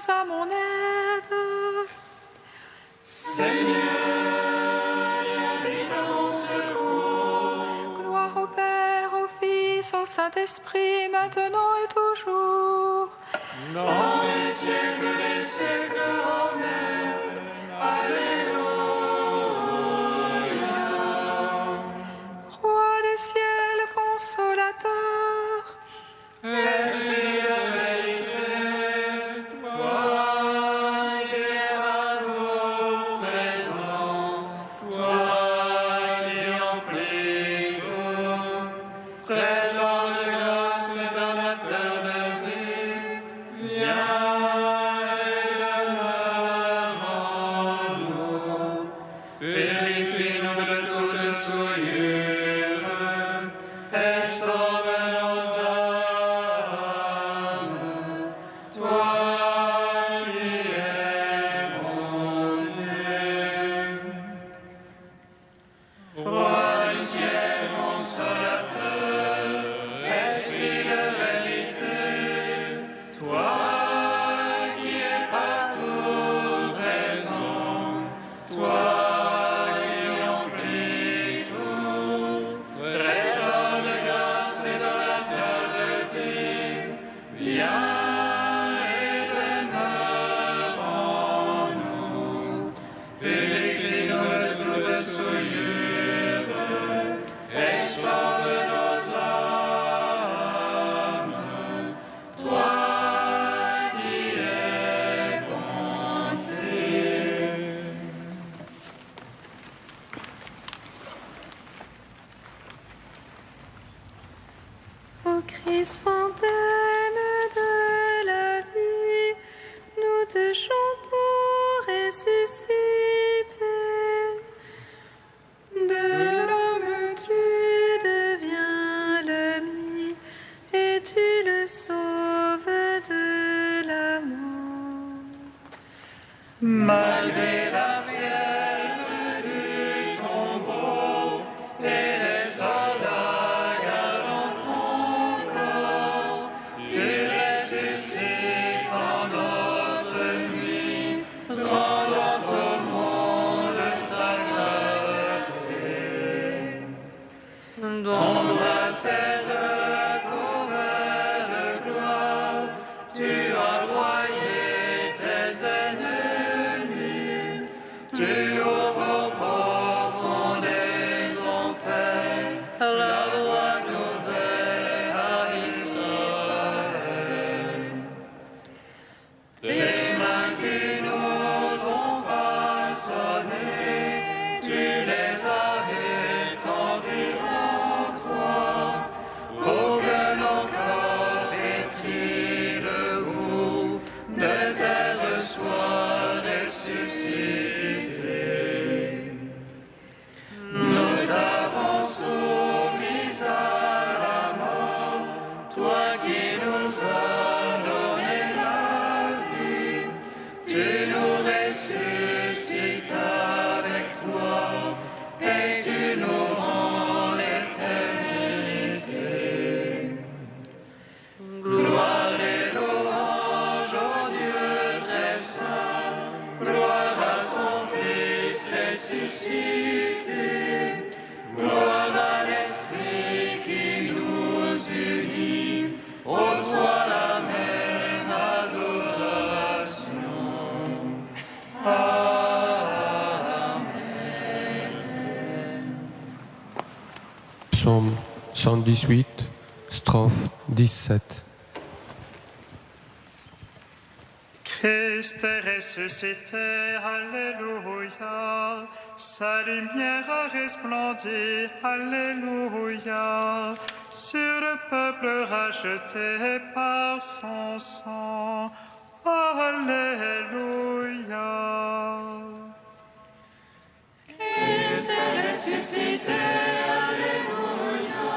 à mon aide. Seigneur, viens vite à mon secours. Gloire au Père, au Fils, au Saint-Esprit, maintenant et toujours. Dans les siècles des siècles, Amen. Alléluia. Roi du ciel, consolateur, Esprit de vérité, toi qui es partout présent, toi qui emplis tout, trésor de grâce et donateur de vie, viens et demeure en nous. Purifie-nous de toute souillure et sauve nos âmes. Toi qui es mon Dieu. Roi du ciel consolateur, Esprit de vérité, toi qui es partout présent, toi qui emplis tout, trésor de grâce et donateur de vie, viens et demeure en nous. Purifie-nous de toute souillure et sauve nos âmes. Toi qui es bonté. Ô Christ, fontaine de la vie, nous te chantons ressuscité. De l'homme tu deviens l'ami, et tu le sauves de la mort. Malgré la pierre du tombeau et les soldats gardant ton corps, tu ressuscites en notre nuit, rendant au monde sa clarté. Ton bras s'élève couvert de gloire, tu as broyé tes ennemis, tu ouvres au profond des enfers la voie nouvelle à Israël. Tes mains qui nous ont façonnés, tu les as étendues en croix, pour que nos corps pétris debout de terre soient ressuscités. Nous t'avons soumis à la mort, toi qui nous as donné la vie, tu nous ressuscites avec toi et tu nous rends l'éternité. Gloire et louange au Dieu très saint, gloire à son Fils ressuscité, gloire à l'Esprit qui nous unit, aux trois la même adoration. Amen. Psaume 118, strophe 17. Christ est ressuscité, Alléluia. Sa lumière a resplendi, Alléluia. Sur le peuple racheté par son sang, Alléluia. Christ est ressuscité, Alléluia.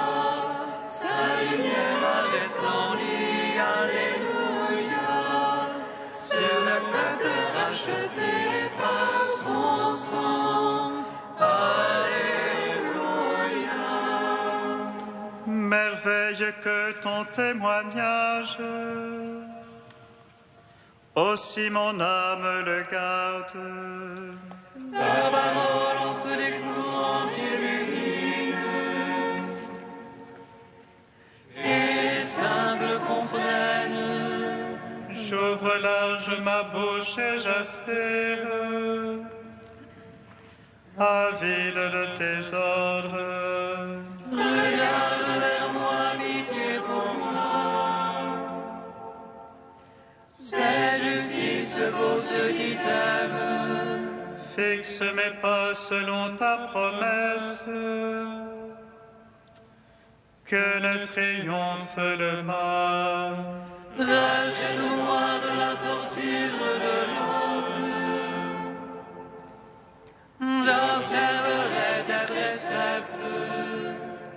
Sa lumière a resplendi, Alléluia. Sur le peuple racheté par son sang, Alléluia. Merveille que ton témoignage. Aussi mon âme le garde. Ta parole en se découvrant illumine. Et les simples comprennent. J'ouvre large ma bouche et j'aspire, avide de tes ordres. Regarde vers moi, pitié pour moi. C'est justice pour ceux qui t'aiment. Fixe mes pas selon ta promesse. Que ne triomphe le mal. Rachète-moi de la torture de l'homme. J'observerai tes préceptes.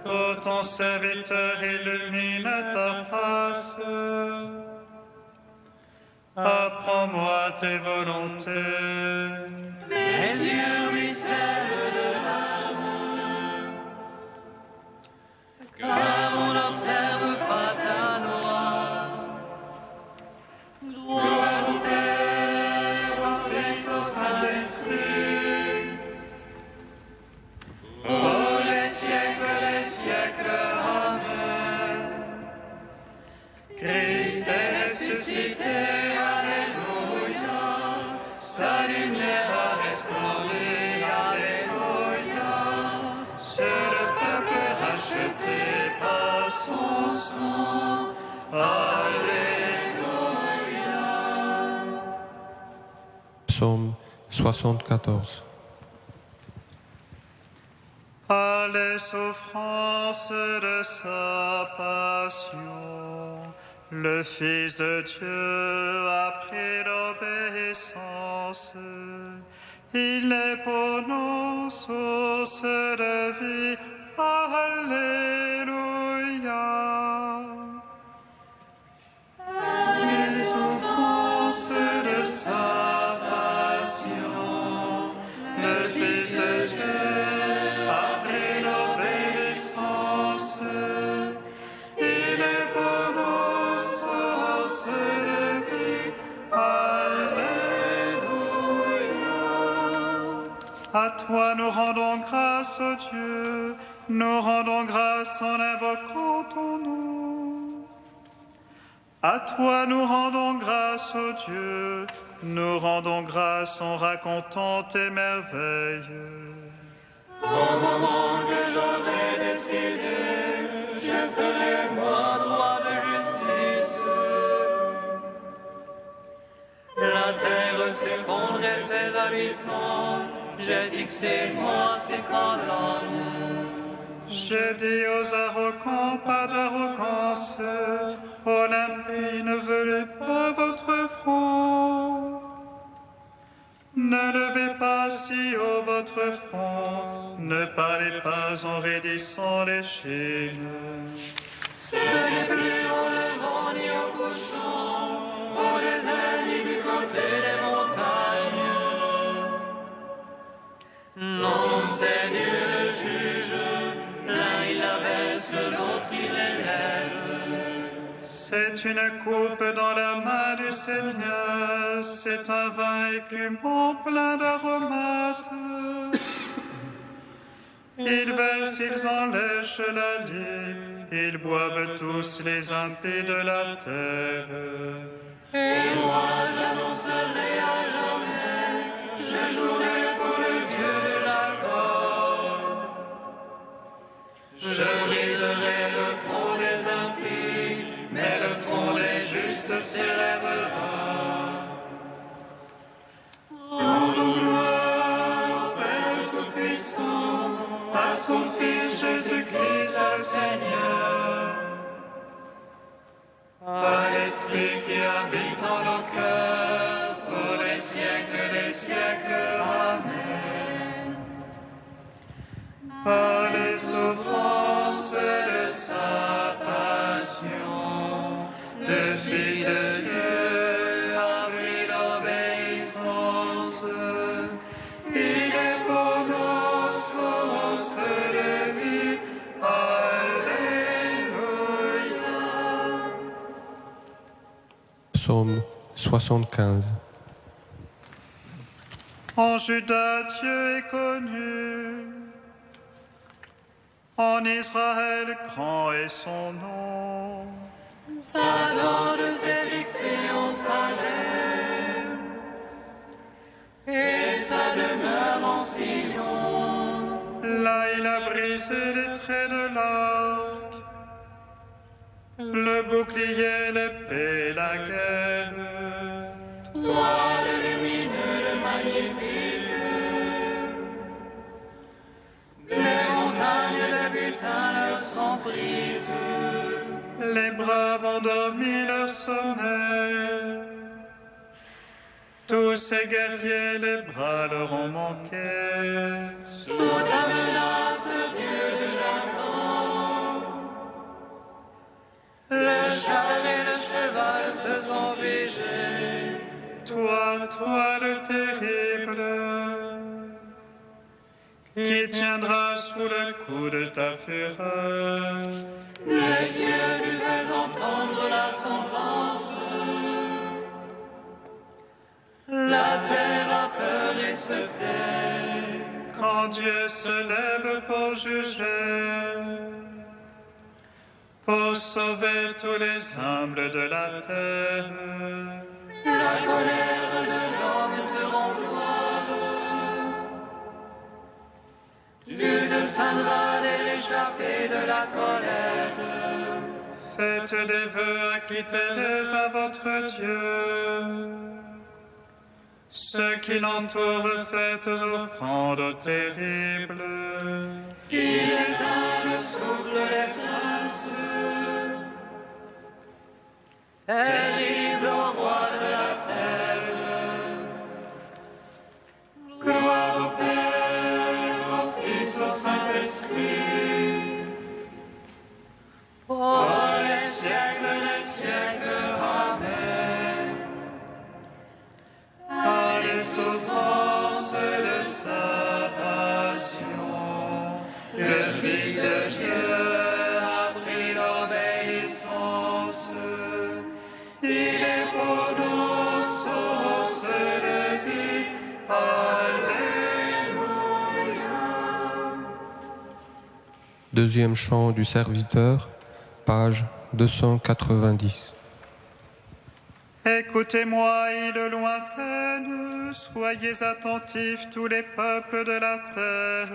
Ô ton serviteur illumine ta face. Apprends-moi tes volontés. Mes yeux ruissellent de larmes, car on n'observe pas ta loi. Gloire au Père, au Fils, au Saint-Esprit, pour les siècles, Amen. Christ est ressuscité, Alléluia. Sa lumière a resplendé, Alléluia. C'est le peuple racheté par son sang. Alléluia. Psaume 74. À les souffrances de sa passion, le Fils de Dieu a pris l'obéissance. Il est pour nous source de vie. Alléluia. Les souffrances de sa passion, le Fils de Dieu a pris l'obéissance. Il est pour nous source de vie. Alléluia. À toi nous rendons grâce, ô Dieu, nous rendons grâce en invoquant ton nom. À toi nous rendons grâce, ô Dieu, nous rendons grâce en racontant tes merveilles. Au moment que j'aurai décidé, je ferai moi droit de justice. La terre s'effondre et ses habitants, j'ai fixé moi ses colonnes. J'ai dit aux arrogants, pas d'arrogance, aux impies, ne velez pas votre front. Ne levez pas si haut votre front, ne parlez pas en raidissant l'échine. Ce n'est plus au levant ni au couchant, au désert ni du côté des montagnes. Non, c'est Dieu le juge, l'un il abaisse, l'autre il élève. C'est une coupe dans la main du Seigneur, c'est un vin écumant plein d'aromates. Ils versent, ils enlèchent la lie, ils boivent tous les impies de la terre. Et moi j'annoncerai à jamais, je jouerai pour le Dieu de Jacob. Je briserai le front des impies, mais le front des justes s'élèvera. Rendons gloire au Père Tout-Puissant, à son Fils Jésus-Christ le Seigneur, à l'Esprit qui habite en nos cœurs, pour les siècles des siècles. Amen. Par les souffrances de sa passion, le Fils de Dieu a pris l'obéissance. Il est pour nous source de vie. Alléluia. Psaume 75. En Juda, Dieu est connu. En Israël, grand est son nom. Satan de ses fixés en Salem, et sa demeure en Sion. Là, il a brisé les traits de l'arc, le bouclier, l'épée, la guerre. Toi, le lumineux, le magnifique, les montagnes de butin leur sont prises. Les braves ont dormi leur sommeil. Tous ces guerriers, les bras leur ont manqué. Sous ta menace, Dieu de Jacob, le char et le cheval se sont figés. Toi le terrible, qui tiendra sous le coup de ta fureur. Les cieux, tu fais entendre la sentence. La terre a peur et se tait. Quand Dieu se lève pour juger, pour sauver tous les humbles de la terre. La colère de l'homme te rend gloire. Tu te saindras de l'échappée de la colère. Faites des vœux, acquittez-les à votre Dieu. Ceux qui l'entourent, faites offrandes au terrible. Il éteint le souffle des princes. Terrible au roi de la terre. Gloire au Père, au Fils, au Saint-Esprit. Pour les siècles des siècles. Amen. À les souffrances de sa passion, le Fils de Dieu a pris l'obéissance. Il est pour nous source de vie. Alléluia. Deuxième chant du serviteur, page 290. Écoutez-moi, îles lointaines, soyez attentifs tous les peuples de la terre.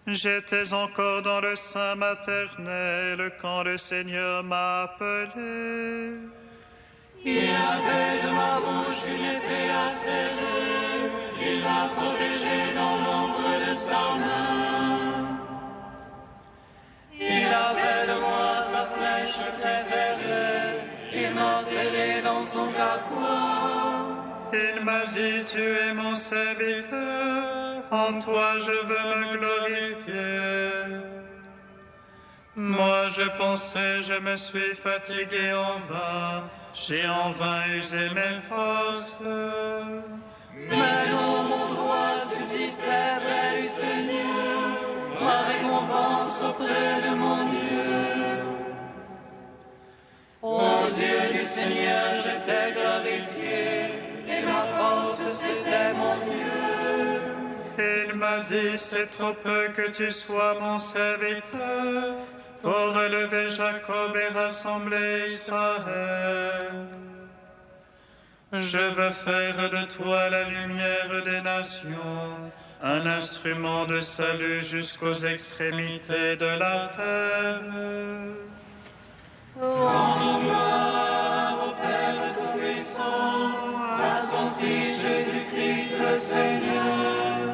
J'étais encore dans le sein maternel quand le Seigneur m'a appelé. Il a fait de ma bouche une épée acérée. Il m'a protégé dans l'ombre de sa main. Il a fait de moi sa flèche préférée. Il m'a scellé dans son carquois. Il m'a dit, tu es mon serviteur, en toi je veux me glorifier. Moi je pensais, je me suis fatigué en vain, j'ai en vain usé mes forces. Mais non, mon droit subsistait près du Seigneur, ma récompense auprès de mon Dieu. Aux yeux du Seigneur, j'étais glorifié, et ma force, c'était mon Dieu. Il m'a dit, c'est trop peu que tu sois mon serviteur, pour relever Jacob et rassembler Israël. Je veux faire de toi la lumière des nations, un instrument de salut jusqu'aux extrémités de la terre. Rendons gloire au Père Tout-Puissant, à son Fils Jésus-Christ le Seigneur,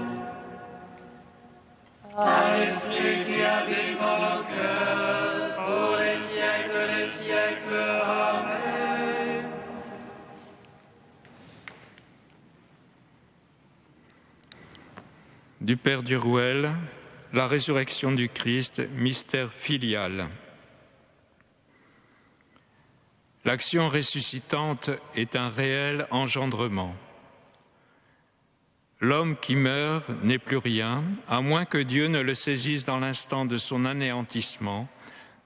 à l'Esprit qui habite en nos cœurs, pour les siècles des siècles. Amen. Du Père Duruel, la résurrection du Christ, mystère filial. L'action ressuscitante est un réel engendrement. L'homme qui meurt n'est plus rien, à moins que Dieu ne le saisisse dans l'instant de son anéantissement,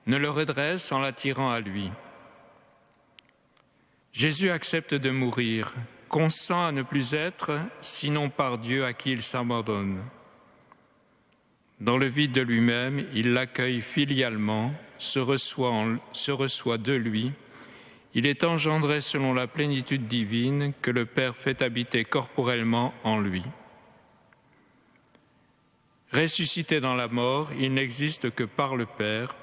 ne le redresse en l'attirant à lui. Jésus accepte de mourir, consent à ne plus être, sinon par Dieu à qui il s'abandonne. Dans le vide de lui-même, il l'accueille filialement, se reçoit de lui. Il est engendré selon la plénitude divine que le Père fait habiter corporellement en lui. Ressuscité dans la mort, il n'existe que par le Père,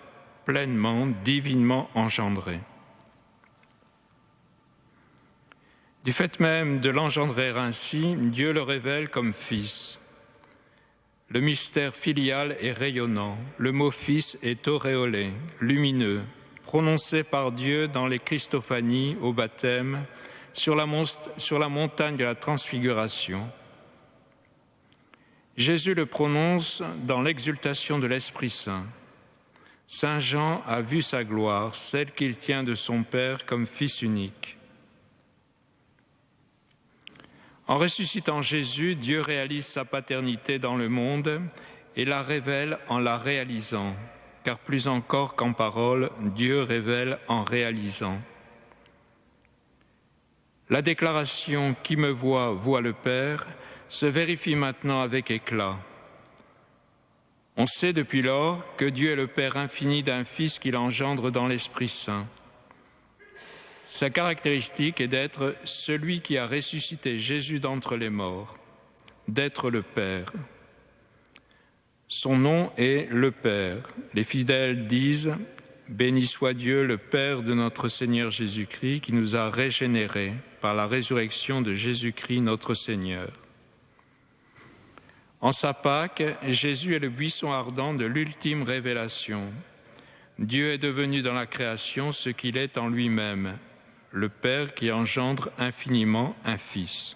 pleinement, divinement engendré. Du fait même de l'engendrer ainsi, Dieu le révèle comme Fils. Le mystère filial est rayonnant, le mot Fils est auréolé, lumineux, prononcé par Dieu dans les Christophanies au baptême, sur la montagne de la Transfiguration. Jésus le prononce dans l'exultation de l'Esprit Saint. Saint Jean a vu sa gloire, celle qu'il tient de son Père comme Fils unique. En ressuscitant Jésus, Dieu réalise sa paternité dans le monde et la révèle en la réalisant, car plus encore qu'en parole, Dieu révèle en réalisant. La déclaration « Qui me voit, voit le Père » se vérifie maintenant avec éclat. On sait depuis lors que Dieu est le Père infini d'un Fils qu'il engendre dans l'Esprit Saint. Sa caractéristique est d'être celui qui a ressuscité Jésus d'entre les morts, d'être le Père. Son nom est le Père. Les fidèles disent « Béni soit Dieu, le Père de notre Seigneur Jésus-Christ, qui nous a régénérés par la résurrection de Jésus-Christ notre Seigneur. » En sa Pâque, Jésus est le buisson ardent de l'ultime révélation. Dieu est devenu dans la création ce qu'il est en lui-même, le Père qui engendre infiniment un Fils.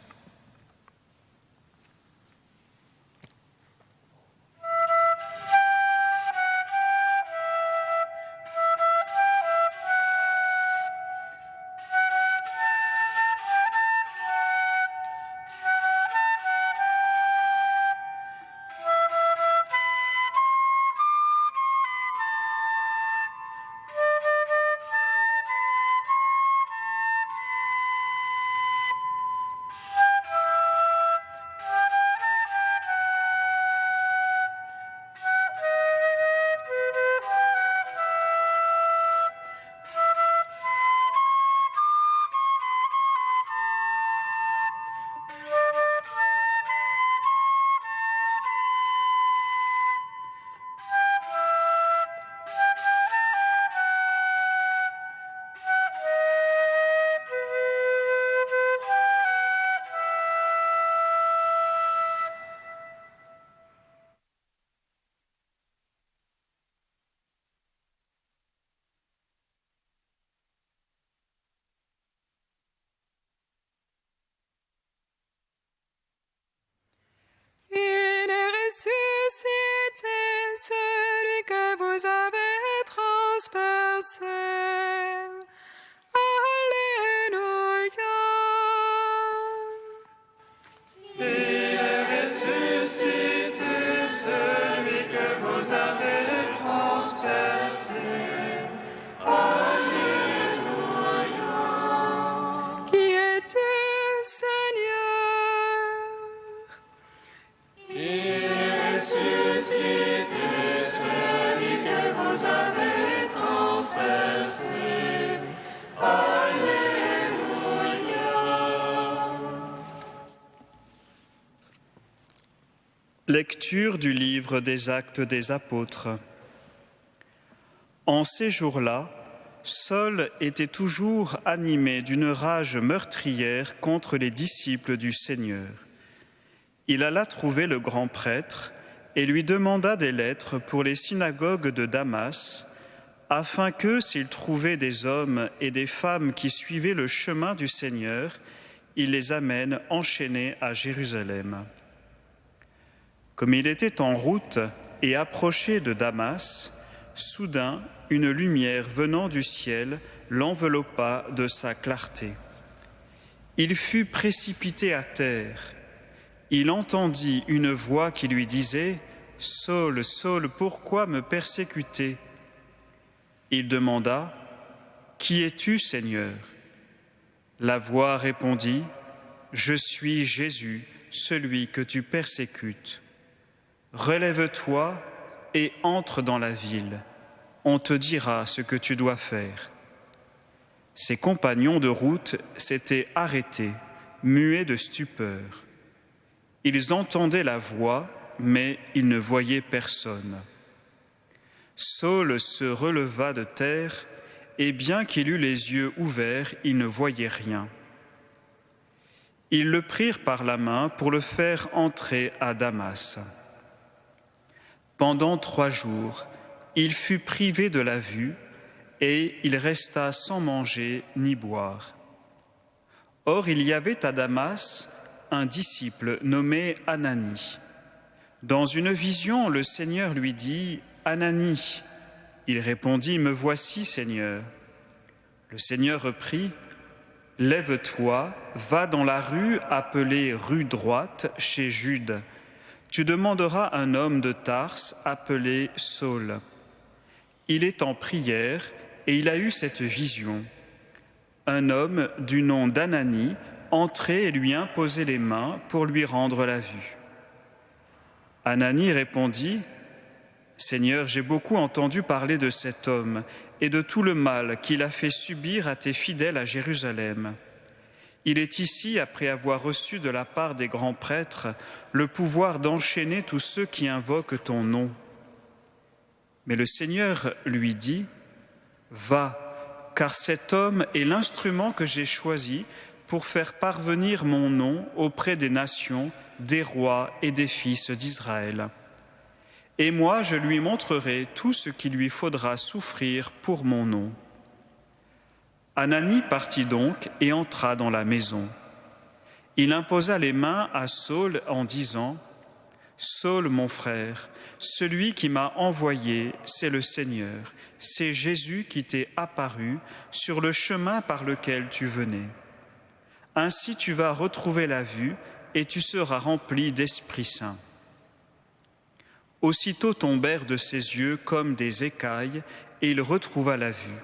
Celui que vous avez transpercé. Alléluia. Il est ressuscité, celui que vous avez transpercé. Alléluia. Qui es-tu, Seigneur? Il est ressuscité, celui que vous avez transpercé. Alléluia. Lecture du livre des Actes des Apôtres. En ces jours-là, Saul était toujours animé d'une rage meurtrière contre les disciples du Seigneur. Il alla trouver le grand prêtre et lui demanda des lettres pour les synagogues de Damas, afin que, s'il trouvait des hommes et des femmes qui suivaient le chemin du Seigneur, il les amène enchaînés à Jérusalem. Comme il était en route et approché de Damas, soudain, une lumière venant du ciel l'enveloppa de sa clarté. Il fut précipité à terre. Il entendit une voix qui lui disait « Saul, Saul, pourquoi me persécuter ?» Il demanda « Qui es-tu, Seigneur ?» La voix répondit, « Je suis Jésus, celui que tu persécutes. Relève-toi et entre dans la ville. On te dira ce que tu dois faire. » Ses compagnons de route s'étaient arrêtés, muets de stupeur. Ils entendaient la voix, mais ils ne voyaient personne. Saül se releva de terre, et bien qu'il eût les yeux ouverts, il ne voyait rien. Ils le prirent par la main pour le faire entrer à Damas. Pendant 3 jours, il fut privé de la vue et il resta sans manger ni boire. Or, il y avait à Damas un disciple nommé Ananie. Dans une vision, le Seigneur lui dit « Ananie ». Il répondit « Me voici, Seigneur ». Le Seigneur reprit « Lève-toi, va dans la rue appelée rue droite chez Jude. Tu demanderas un homme de Tarse appelé Saül. Il est en prière et il a eu cette vision. Un homme du nom d'Ananie entrait et lui imposait les mains pour lui rendre la vue. Ananie répondit « Seigneur, j'ai beaucoup entendu parler de cet homme et de tout le mal qu'il a fait subir à tes fidèles à Jérusalem. Il est ici après avoir reçu de la part des grands prêtres le pouvoir d'enchaîner tous ceux qui invoquent ton nom. » Mais le Seigneur lui dit « Va, car cet homme est l'instrument que j'ai choisi pour faire parvenir mon nom auprès des nations, des rois et des fils d'Israël. Et moi, je lui montrerai tout ce qu'il lui faudra souffrir pour mon nom. » Ananie partit donc et entra dans la maison. Il imposa les mains à Saül en disant « Saül, mon frère, celui qui m'a envoyé, c'est le Seigneur, c'est Jésus qui t'est apparu sur le chemin par lequel tu venais. Ainsi tu vas retrouver la vue et tu seras rempli d'Esprit Saint. » Aussitôt tombèrent de ses yeux comme des écailles et il retrouva la vue.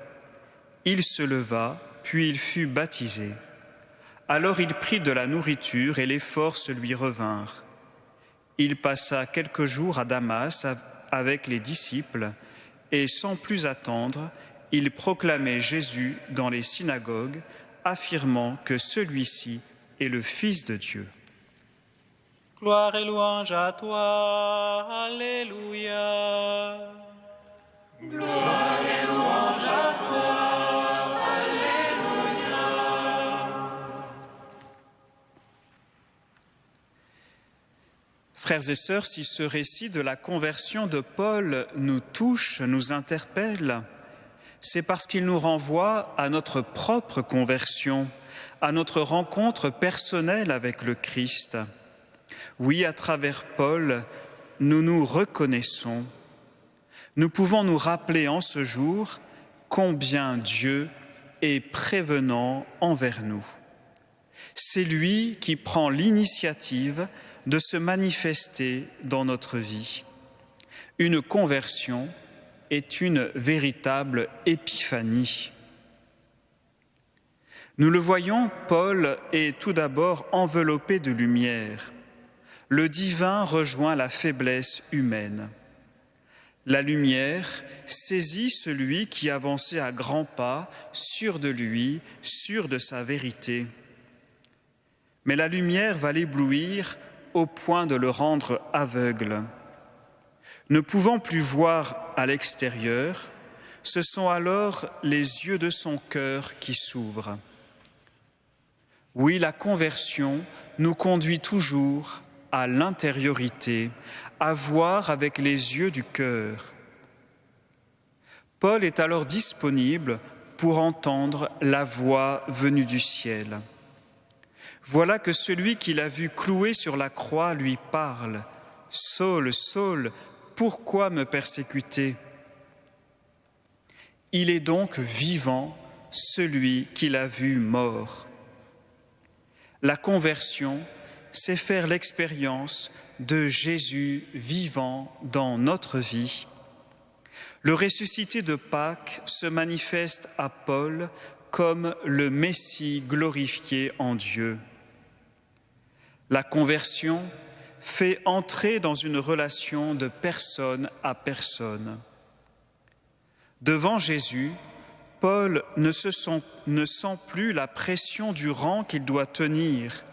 Il se leva, puis il fut baptisé. Alors il prit de la nourriture et les forces lui revinrent. Il passa quelques jours à Damas avec les disciples et sans plus attendre, il proclamait Jésus dans les synagogues, affirmant que celui-ci est le Fils de Dieu. Gloire et louange à toi, Alléluia. Gloire et louange à toi, Alléluia. Frères et sœurs, si ce récit de la conversion de Paul nous touche, nous interpelle, c'est parce qu'il nous renvoie à notre propre conversion, à notre rencontre personnelle avec le Christ. Oui, à travers Paul, nous nous reconnaissons. Nous pouvons nous rappeler en ce jour combien Dieu est prévenant envers nous. C'est lui qui prend l'initiative de se manifester dans notre vie. Une conversion est une véritable épiphanie. Nous le voyons, Paul est tout d'abord enveloppé de lumière. Le divin rejoint la faiblesse humaine. La lumière saisit celui qui avançait à grands pas, sûr de lui, sûr de sa vérité. Mais la lumière va l'éblouir au point de le rendre aveugle. Ne pouvant plus voir à l'extérieur, ce sont alors les yeux de son cœur qui s'ouvrent. Oui, la conversion nous conduit toujours à l'intériorité, à voir avec les yeux du cœur. Paul est alors disponible pour entendre la voix venue du ciel. Voilà que celui qui l'a vu cloué sur la croix lui parle. « Saül, Saül, pourquoi me persécuter ?» Il est donc vivant, celui qui l'a vu mort. La conversion, c'est faire l'expérience de Jésus vivant dans notre vie. Le ressuscité de Pâques se manifeste à Paul comme le Messie glorifié en Dieu. La conversion fait entrer dans une relation de personne à personne. Devant Jésus, Paul ne sent plus la pression du rang qu'il doit tenir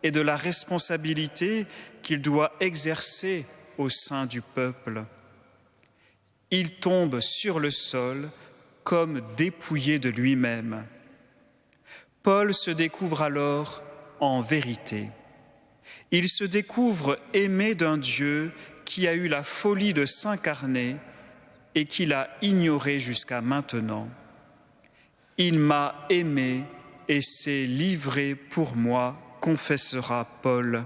et de la responsabilité qu'il doit exercer au sein du peuple. Il tombe sur le sol comme dépouillé de lui-même. Paul se découvre alors en vérité. Il se découvre aimé d'un Dieu qui a eu la folie de s'incarner et qu'il a ignoré jusqu'à maintenant. Il m'a aimé et s'est livré pour moi, confessera Paul.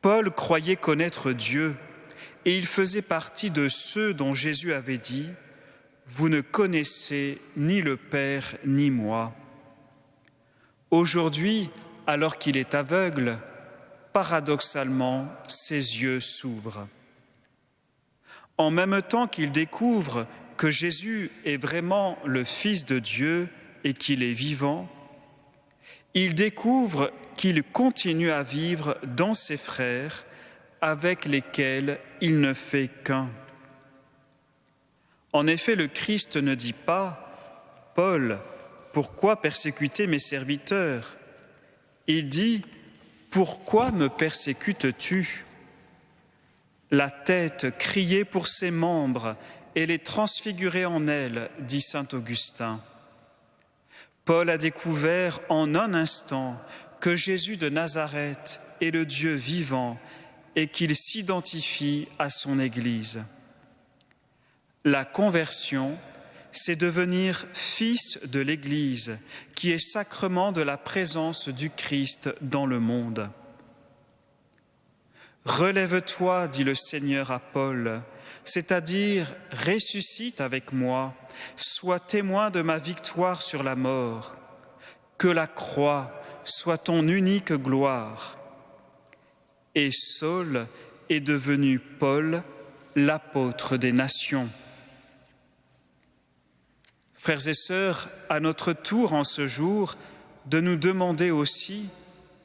Paul croyait connaître Dieu et il faisait partie de ceux dont Jésus avait dit « Vous ne connaissez ni le Père ni moi ». Aujourd'hui, alors qu'il est aveugle, paradoxalement, ses yeux s'ouvrent. En même temps qu'il découvre que Jésus est vraiment le Fils de Dieu et qu'il est vivant, il découvre qu'il continue à vivre dans ses frères avec lesquels il ne fait qu'un. En effet, le Christ ne dit pas « Paul, pourquoi persécuter mes serviteurs ?» Il dit « Pourquoi me persécutes-tu » La tête criait pour ses membres et les transfigurer en elle, dit saint Augustin. Paul a découvert en un instant que Jésus de Nazareth est le Dieu vivant et qu'il s'identifie à son Église. La conversion, c'est devenir fils de l'Église, qui est sacrement de la présence du Christ dans le monde. « Relève-toi, dit le Seigneur à Paul, c'est-à-dire ressuscite avec moi, sois témoin de ma victoire sur la mort, que la croix soit ton unique gloire. » Et Saul est devenu Paul, l'apôtre des nations. Frères et sœurs, à notre tour en ce jour, de nous demander aussi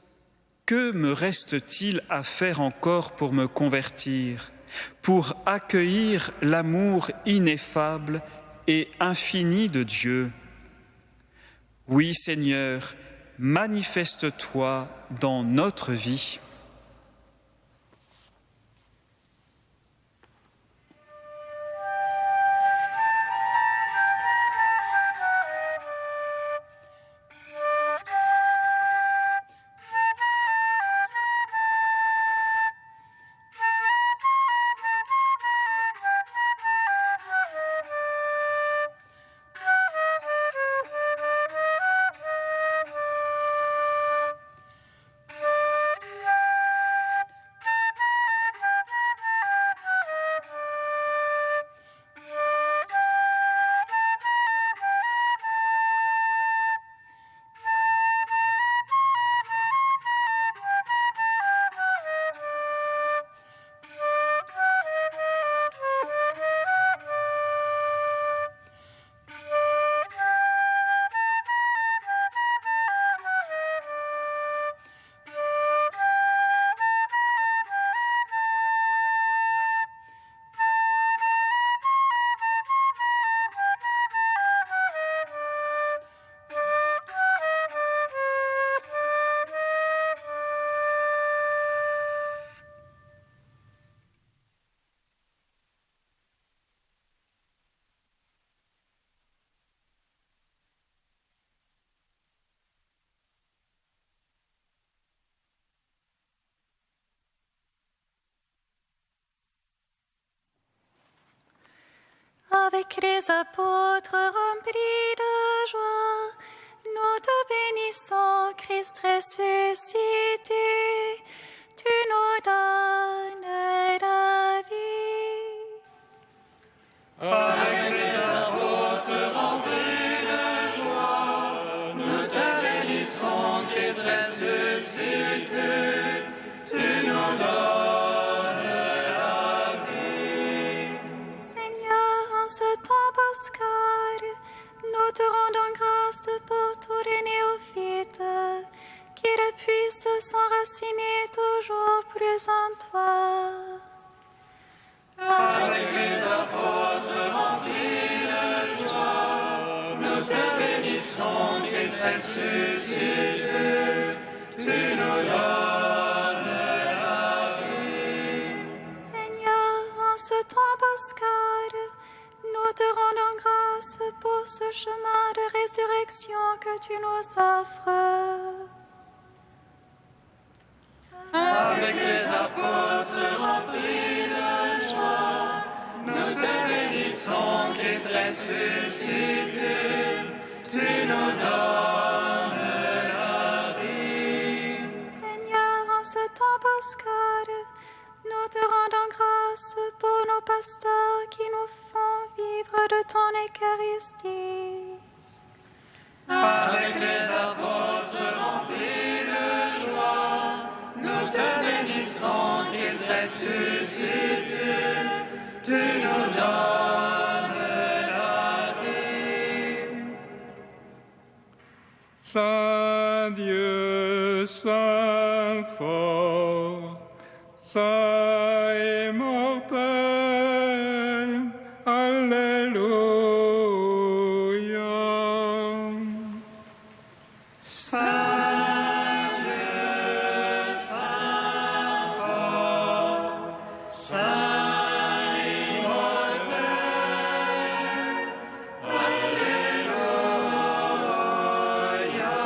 « Que me reste-t-il à faire encore pour me convertir, pour accueillir l'amour ineffable et infini de Dieu ? Oui, Seigneur, manifeste-toi dans notre vie. » Avec les apôtres remplis de joie, nous te bénissons, Christ ressuscité. Tu nous donnes la vie. Avec les apôtres remplis de joie, nous te bénissons, Christ ressuscité. Tu nous donnes la vie. Seigneur, en ce temps pascal, nous te rendons grâce toujours plus en toi. Avec les apôtres remplis de joie, nous te bénissons, Christ ressuscité, tu nous donnes la vie. Seigneur, en ce temps pascal, nous te rendons grâce pour ce chemin de résurrection que tu nous offres. Avec les apôtres remplis de joie, nous te bénissons, Christ ressuscité, tu nous donnes la vie. Seigneur, en ce temps pascal, nous te rendons grâce pour nos pasteurs qui nous font vivre de ton Eucharistie. Avec les apôtres remplis de joie, nous te bénissons, Christ ressuscité, tu nous donnes la vie. Saint Dieu, Saint fort, Saint immortel, Alléluia. Saint Dieu, Saint fort, Saint immortel, Alléluia.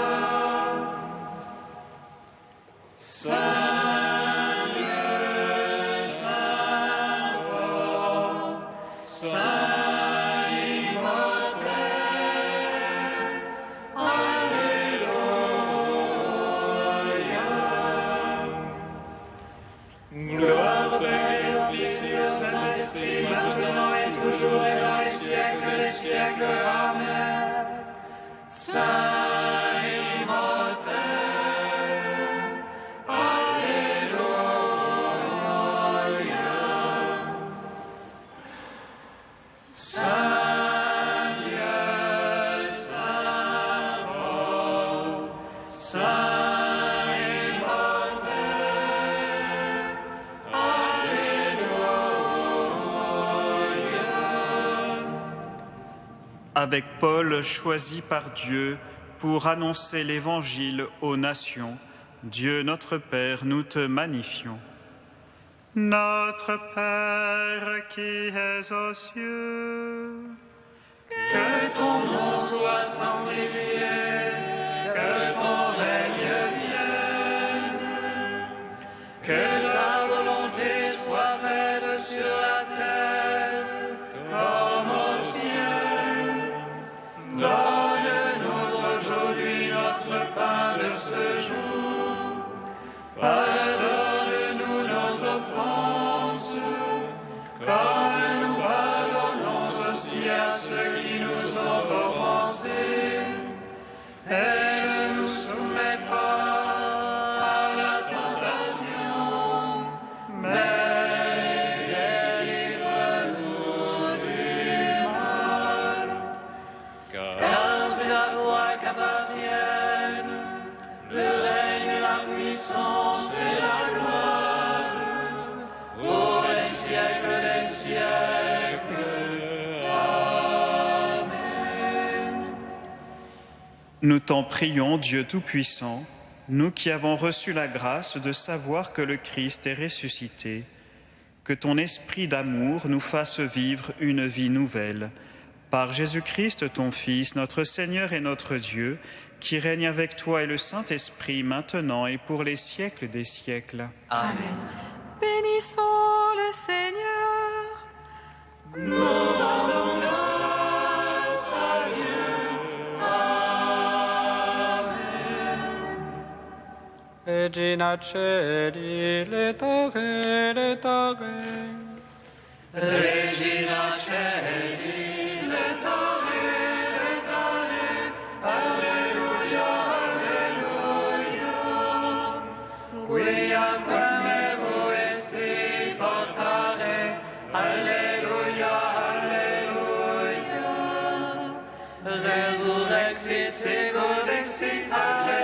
Saint Dieu, Saint fort, Saint immortel, Alléluia. Gloire au Père et au Fils et au Saint-Esprit, maintenant et toujours et dans les siècles des siècles. Amen. Saint immortel, Alléluia. Saint Dieu, Saint fort, Saint immortel, Alléluia. Avec Paul, choisi par Dieu pour annoncer l'Évangile aux nations, Dieu notre Père, nous te magnifions. Notre Père qui es aux cieux, Que ton nom soit sanctifié, que ton règne vienne, que ta volonté soit faite sur la terre comme au ciel. Donne-nous aujourd'hui notre pain de ce jour. Pardonne-nous nos offenses, comme nous pardonnons aussi à ceux qui nous ont offensés. Et ne nous soumets pas à la tentation, mais délivre-nous du mal. Car c'est à toi qu'appartiennent le règne, la puissance et la gloire, pour les siècles des siècles. Amen. nous t'en prions, Dieu Tout-Puissant, nous qui avons reçu la grâce de savoir que le Christ est ressuscité, que ton esprit d'amour nous fasse vivre une vie nouvelle. Par Jésus-Christ, ton Fils, notre Seigneur et notre Dieu, qui règne avec toi et le Saint-Esprit maintenant et pour les siècles des siècles. Amen. Bénissons le Seigneur. Nous rendons grâce à Dieu. Amen. Regina Celi, letare, letare. Regina Celi, letare, letare. Alleluia, alleluia. Quiaque mevo esti portare. Alleluia, alleluia. Resurrexit, sicut exit, alleluia.